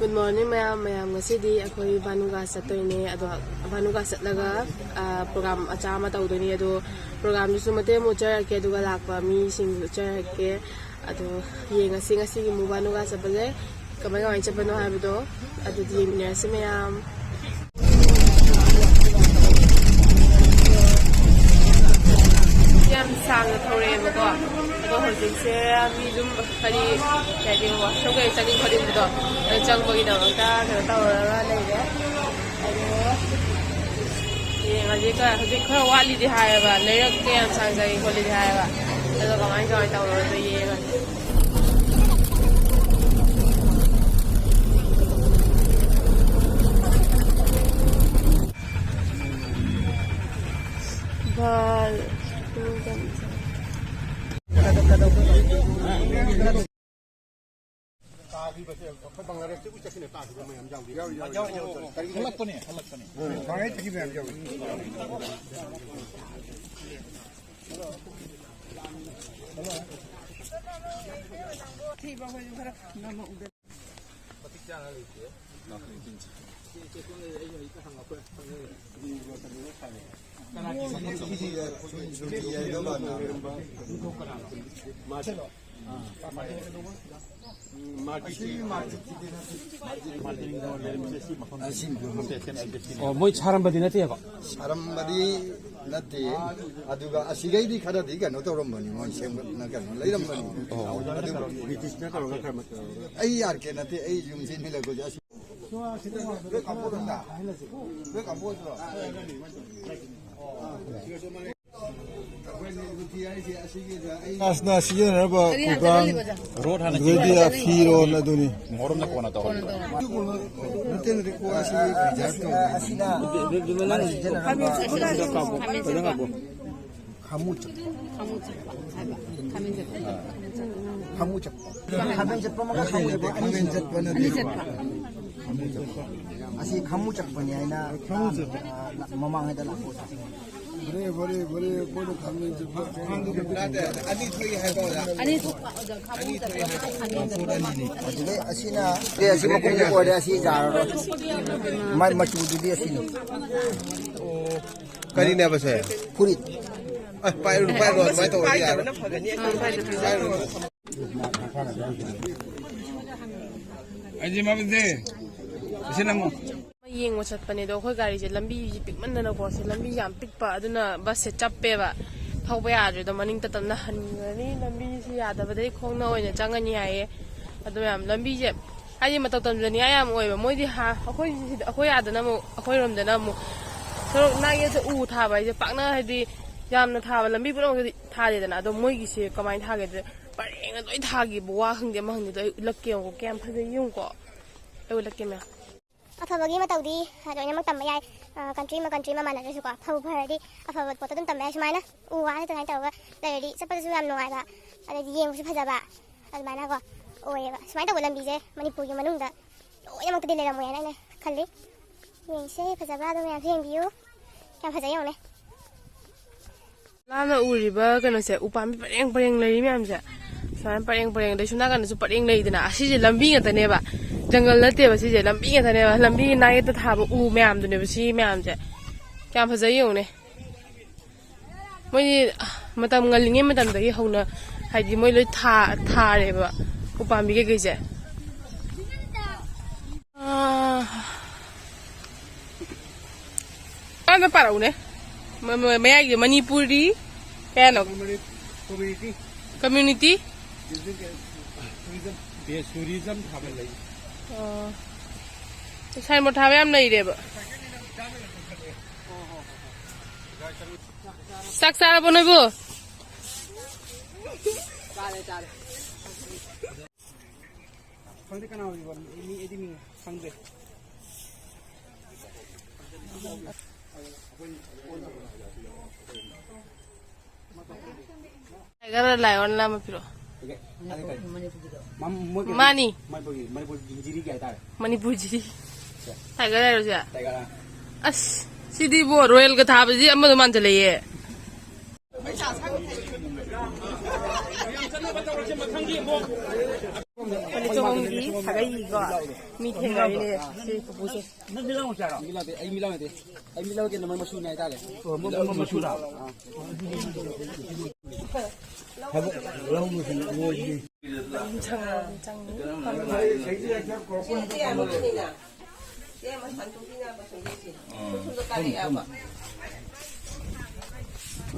Good morning, ma'am. Ngasidi ako'y Vanuga sa toyne ado Vanuga sa laga program achama tawdoni ado program ni sumate mo char ke duga lakpa mi sing char ke ado ye ngasi mu Vanuga sa bale kamay chapano habdo ado di ne si ma'am. Yam sang thore mo ko ado hojik se mi dum khari kadi wa shogai chani khari mo do chang bagi da ta ta ra nei de ado ye ngaji ka hojik khara wali di hai ba leirak ke yam sang jai kholi di hai ba ado kamai kamai ta ro de ye ga bal 뭐 사람들이 나대요. 사람들이 나대 아두가 아시게이디 카라디가 노도롬머니 뭐 생각나가 레이럼머니 아이 아르게 나대 아이 융신이라고 자시 왜 감보는다 왜 감보들어 asna siya ba kugang ready a firo na duni 모름 넣고 나다. natin riko asi bijato asina kamucak asi kamucak pa niya na mamangay dala ko bere kono kamucak ani thoyi hai ba ani thoyi asina de asi makum ko de asi jar mai machu di asina kani na ba sa purit pai ro mai to ri ya 아니 마빈데. 신나모. yeng mo chat pane do khoi gari je lambi ji pik man na ko se lambi yam pik pa aduna bus se chappe ba thau ba ya do maning ta tan na han ni lambi si ya da ba dei khong na oina changani haye adu yam lambi je ai ma ta tan ni ayam oi ba moi di ha akhoi ya da na mo akhoi rom da na mo so na ye se u tha ba je pak na ha di yam na tha ba lambi pu ro tha de da na do moi gi se kamai tha ge de pareng doi tha gi bo wa khang de ma hang de lak ke ko kem pha de yung ko ai lak ke me afabagi matawdi adonya magtamay country mamana jesu ko afabu paradi afabot poto dum tamay sumaina uwa na tanay tawa dayari sa pagsu yam nungay ba ada diyeng musu phajaba almana ko oye ba sumaina tawa lambi je manipur gi manungda oye mang tadile mo yan ay khalli yeng se phajaba do yan pheng biu kya phajay yong ne lana uriba kano se upami pareng lei myam se san pareng dai suna kan su pareng lei dina asi je lambi ngata ne ba jungle na te ba si je lambi ngata ne ba lambi na ye ta tha ba u myam du ne ba si myam je kya phajai yong ne moi matam ngalinge matam da gi hona haidi moi loi tha re ba upami ge ge je ana parau ne Mayagi Manipuri Kano community tourism thabe lai. sai mo thabe am nei de ba sak sara bonobo chare 상대 kana ini edimi 상대. Gara lai on lama piro mani Manipur jiri Tiger ro ja as sidi bo royal ka tha ba ji amma do man chale ye 빨리 조금기 사가이거 미팅가이네 시 부부세. ai mi lao này ai mi lao cái nó mới su này ta này mới su nào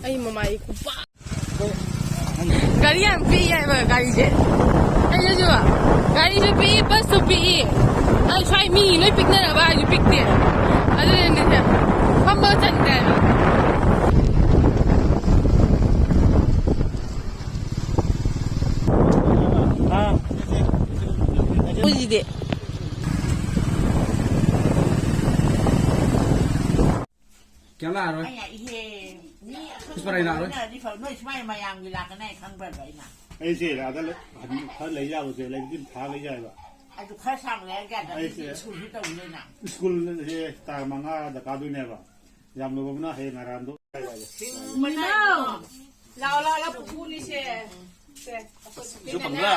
Ay mamay ko pa. Gari yang pi ya ba gari je. Ay yo jo. Gari jo pi bus to pi. Ay try me loi pick na ba you pick there. Ado ne ne. Pam ba chan da. Uji de. kéo là rồi cái này nào rồi đi phở nuôi mai mà yang gì là cái này không phải vậy nè ไอ้เสียแล้ว他雷亚不是来跟他雷亚吧 anh chụp khai sang này cái này xuốngที่ตรงนี้น่ะ school เฮตามังอาดะกาดูเนี่ยบ่ยามโนบนะเฮนารันโด mình đâuเราพูดนี่เช่chú bằng ra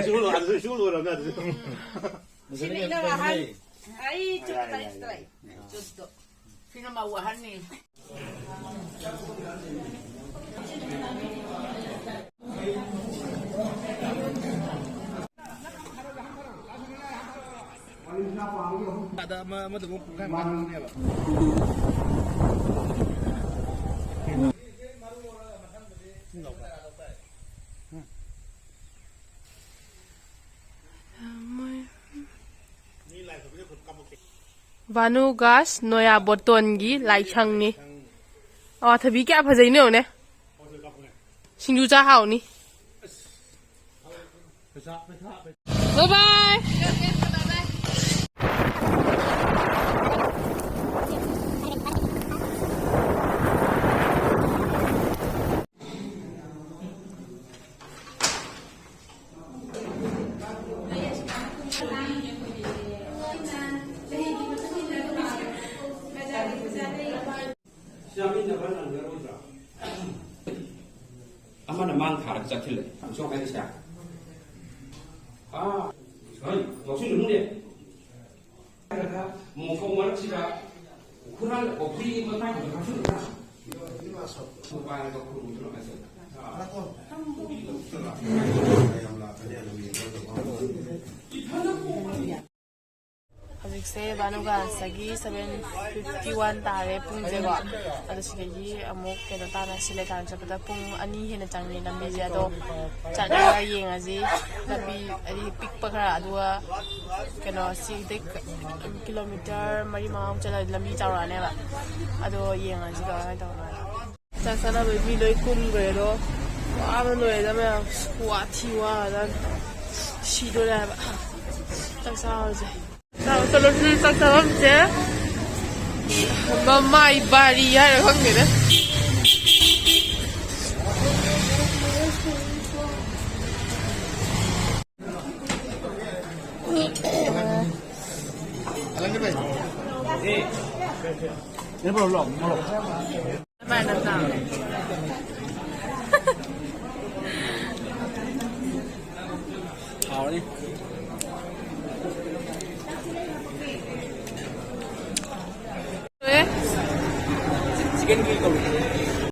ชูโลอันชูโลแล้วนะ xin đi đâu là hay ấy chú đây chú khi nào mà vừa hắn này ada mà tụi cũng cái màn này là Vanugas Noya Botongi Lai Chang ni. Thabi kya phajai ne one. Singju cha hao ni. Bye bye. 아마는 많다 잡힐래. 좀 많이 차. 아, 저희 역시 누군데? 뭐 공부를 치자. 그날 어플이 뭐 다 가지고 가시는구나. 모바일 거 그거 들어가서. Hawikse Vanugas sagi 7:51 tare pung jego ado sigagi amuk kena tana sile kan chapata pung ani hena changni lambi je ado chana yeng aji lambi ari pik pakra adua kena si de kilometer mari maam chala lambi chawra ne ba ado yeng aji ka ai taw na sa sana bi loi kun gre do wa ma loi da ma wa ti wa da si do la ba ta sa je solo si saksavam je mama ibari ya ra khang ne Ini belum mana ta